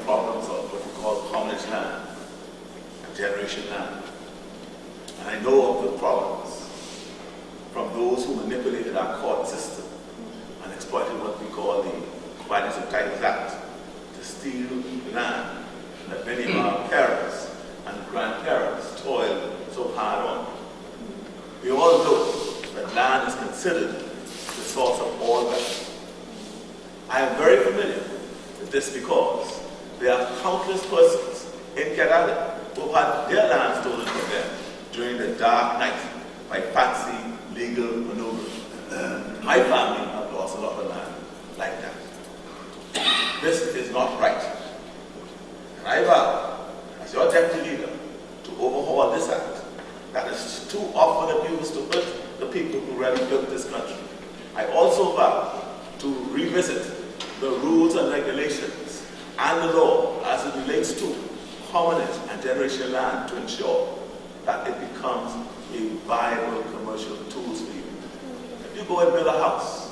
problems of what we call common land and generation land. And I know of the problems from those who manipulated our court system and exploited what we call the Violence of Titles Act to steal land that many of our parents and grandparents toiled so hard on. We all know that land is considered the source of all wealth. I am very familiar with this because there are countless persons in Kerala who had their land stolen from them during the dark night by fancy legal maneuvers. My family have lost a lot of land like that. This is not right. And I vow, as your deputy leader, to overhaul this act that is too often abused to hurt the people who really built this country. I also vow to revisit the rules and regulations and the law as it relates to permanent and generational land to ensure that it becomes a viable commercial tool for you. If you go and build a house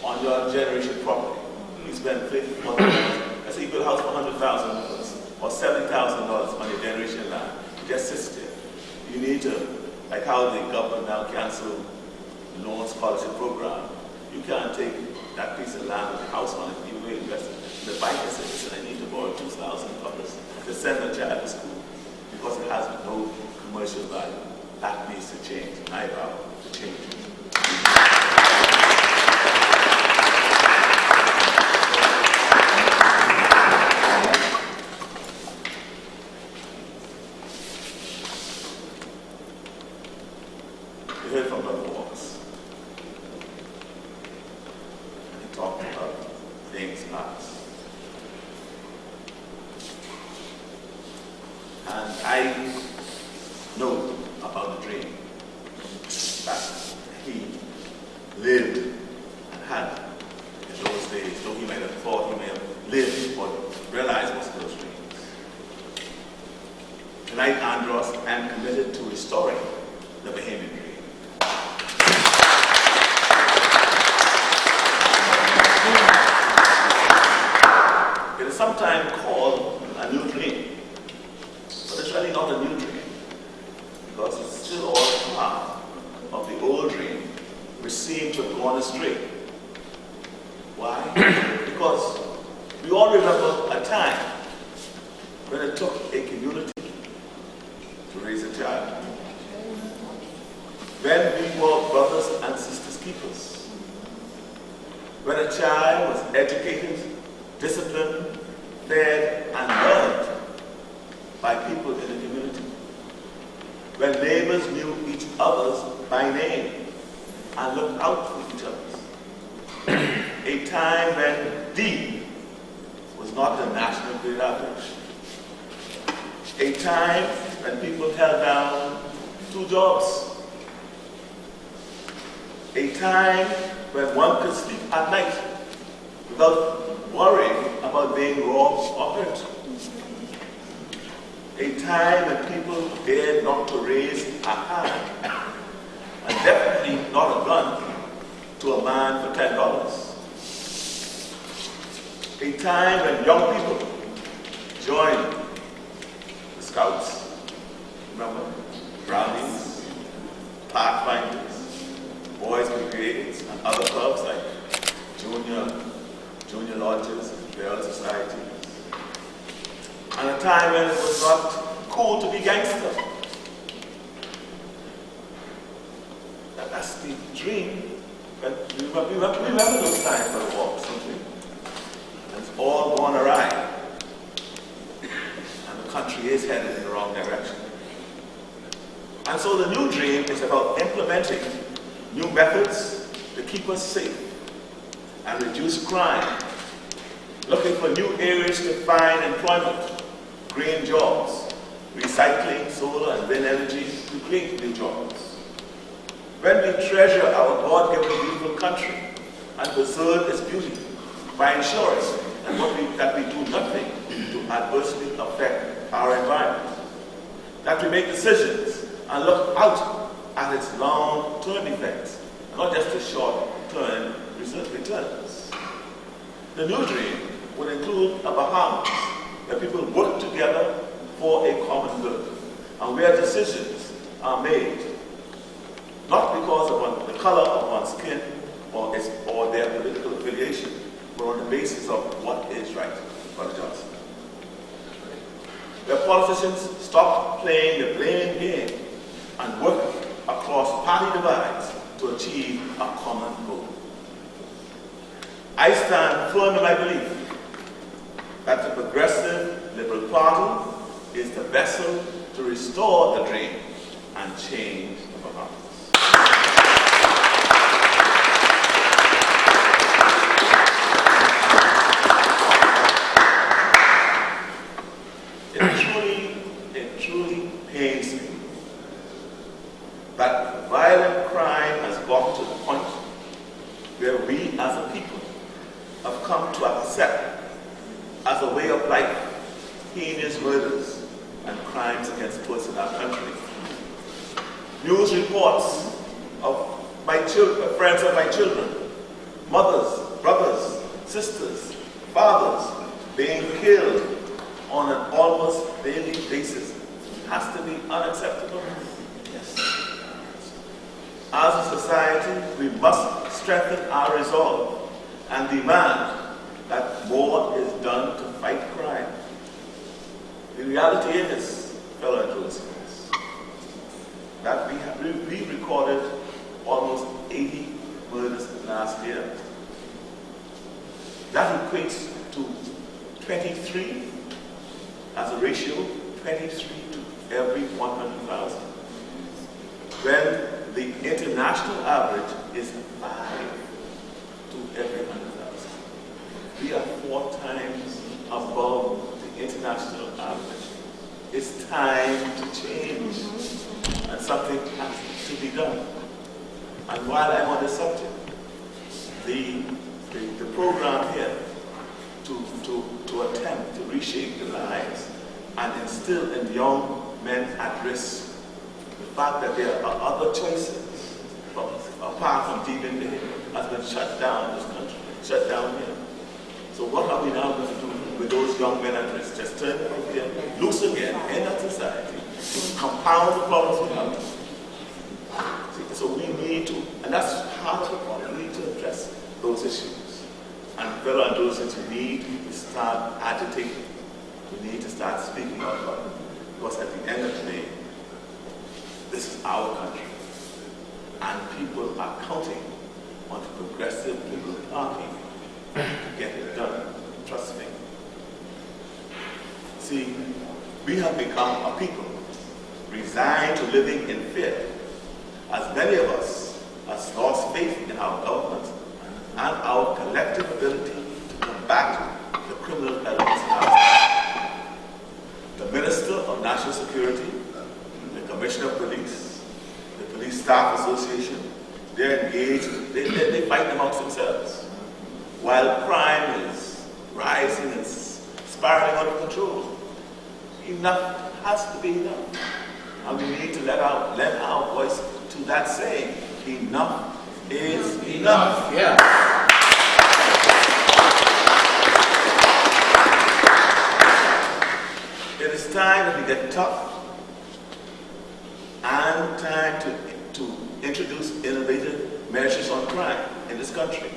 on your generation property, you spend $50,000, let's say you build a house for $100,000 or $70,000 on your generation land, it just sits there. You need to, like how the government now canceled the loan scholarship program, you can't take that piece of land with the house on it, you will invest it. The banker says, listen, I need to borrow $2,000 to send a child to school because it has no commercial value. That needs to change. I vow to change it. We heard from Dr. Walks. And he talked about things past. And I know about the dream that he lived and had in those days, though he might have thought he may have lived or realized most of those dreams. Tonight, Andros, I am committed to restoring the Bahamian dream. It is sometimes called a new dream, but it's really not a new dream, because it's still all part of the old dream, which seemed to have gone astray. Why? Because we all remember a time when it took a community to raise a child. When we were brothers and sisters keepers. When a child was educated, disciplined, fed, and loved by people in the community. When neighbors knew each other's by name and looked out for each other. A time when D was not the national grade average. A time when people held down 2 jobs. A time when one could sleep at night without worrying about being robbed or hurt. A time when people dared not to raise a hand, and definitely not a gun, to a man for $10. A time when young people joined the Scouts, remember? Brownies, Pathfinders, Boys Brigades, and other clubs like junior lodges, Real Societies. And a time when it was not cool to be gangster. That's the dream. But we remember those times for the walks, don't we? And it's all gone awry. And the country is headed in the wrong direction. And so the new dream is about implementing new methods to keep us safe and reduce crime, looking for new areas to find employment, green jobs, recycling, solar and wind energy to create new jobs. When we treasure our God-given beautiful country and preserve its beauty by ensuring that we do nothing to adversely affect our environment, that we make decisions and look out at its long-term effects, and not just the short-term returns. The new dream would include a Bahamas where people work together for a common good, and where decisions are made not because of the color of one's skin or their political affiliation, but on the basis of what is right. Brother Johnson. Where politicians stop playing the blame game and work across party divides to achieve a common goal. I stand firm in my belief that the Progressive Liberal Party is the vessel to restore the dream and change the performance. It truly pains me that violent crime has gotten to the point where we as a people have come to accept as a way of life heinous murders and crimes against persons in our country. News reports of my children, friends of my children, mothers, brothers, sisters, fathers being killed on an almost daily basis has to be unacceptable. Yes. As a society, we must strengthen our resolve and demand that more is done to fight crime. The reality is, fellow Andros, that we recorded almost 80 murders last year. That equates to 23 as a ratio, 23 to every 100,000. When the international average is 5 to every 100,000. We are 4 times above the international average. It's time to change, and something has to be done. And while I'm on the subject, the program here to attempt to reshape the lives and instill in young men at risk the fact that there are other choices apart from dealing with it has been shut down in this country, shut down here. So what are we now going to do with those young men at risk? Just turn them over here, loose again in that society, to compound the problems we have. So we need to, and that's part of the problem, we need to address those issues. And fellow Androsians, we need to start agitating. We need to start speaking out about it. Because at the end of the day, this is our country. And people are counting on the Progressive Liberal Party to get it done. Trust me. See, we have become a people resigned to living in fear, as many of us have lost faith in our government and our collective ability to combat the criminal elements in our society. The Minister of National Security, the Commissioner of Police, the Police Staff Association, they're engaged, they fight amongst themselves. While crime is rising and spiraling out of control, enough has to be enough. And we need to lend our voice to that saying, enough is enough. Yeah. It is time that we get tough and time to introduce innovative measures on crime in this country.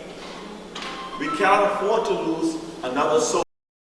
We cannot afford to lose another soul.